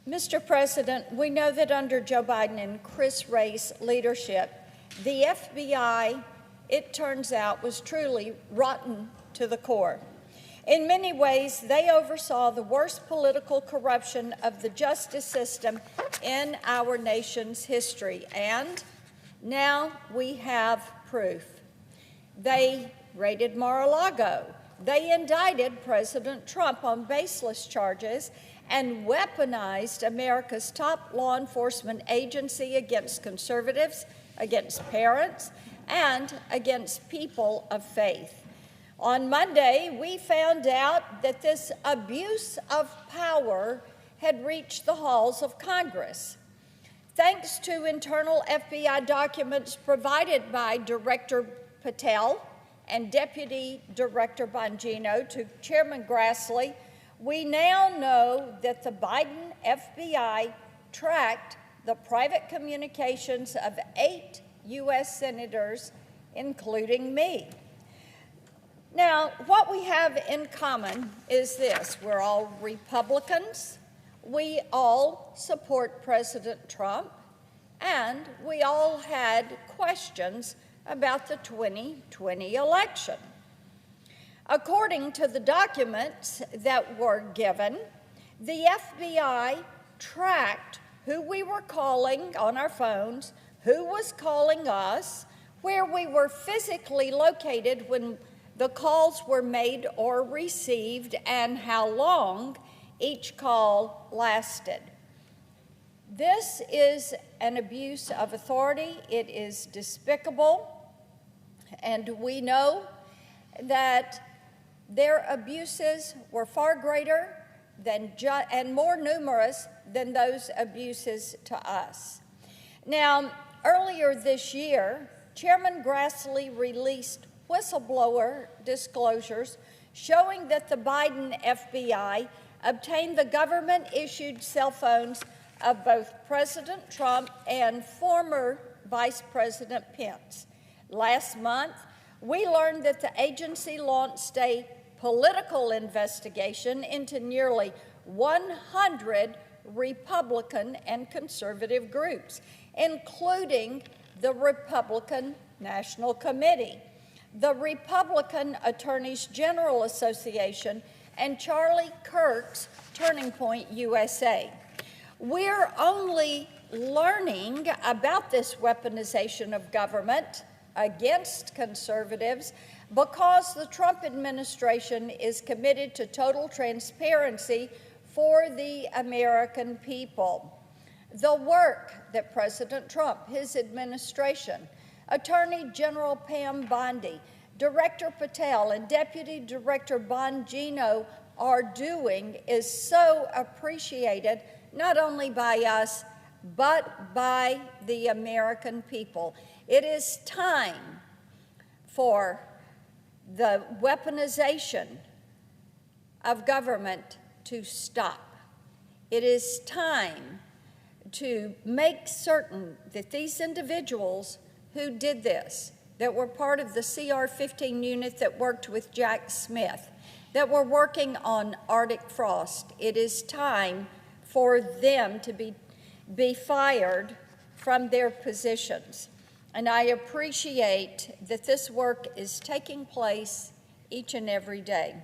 Mr. President, we know that under Joe Biden and Chris Wray's leadership, the FBI, it turns out, was truly rotten to the core. In many ways, they oversaw the worst political corruption of the justice system in our nation's history, and now we have proof. They raided Mar-a-Lago. They indicted President Trump on baseless charges and weaponized America's top law enforcement agency against conservatives, against parents, and against people of faith. On Monday, we found out that this abuse of power had reached the halls of Congress. Thanks to internal FBI documents provided by Director Patel and Deputy Director Bongino to Chairman Grassley, we now know that the Biden FBI tracked the private communications of 8 U.S. senators, including me. Now, what we have in common is this: we're all Republicans, we all support President Trump, and we all had questions about the 2020 election. According to the documents that were given, the FBI tracked who we were calling on our phones, who was calling us, where we were physically located when the calls were made or received, and how long each call lasted. This is an abuse of authority. It is despicable, and we know that their abuses were far greater and more numerous than those abuses to us. Now, earlier this year, Chairman Grassley released whistleblower disclosures showing that the Biden FBI obtained the government-issued cell phones of both President Trump and former Vice President Pence. Last month, we learned that the agency launched a political investigation into nearly 100 Republican and conservative groups, including the Republican National Committee, the Republican Attorneys General Association, and Charlie Kirk's Turning Point USA. We're only learning about this weaponization of government against conservatives because the Trump administration is committed to total transparency for the American people. The work that President Trump, his administration, Attorney General Pam Bondi, Director Patel, and Deputy Director Bongino are doing is so appreciated, not only by us, but by the American people. It is time for the weaponization of government to stop. It is time to make certain that these individuals who did this, that were part of the CR-15 unit that worked with Jack Smith, that were working on Arctic frost, it is time for them to be fired from their positions. And I appreciate that this work is taking place each and every day.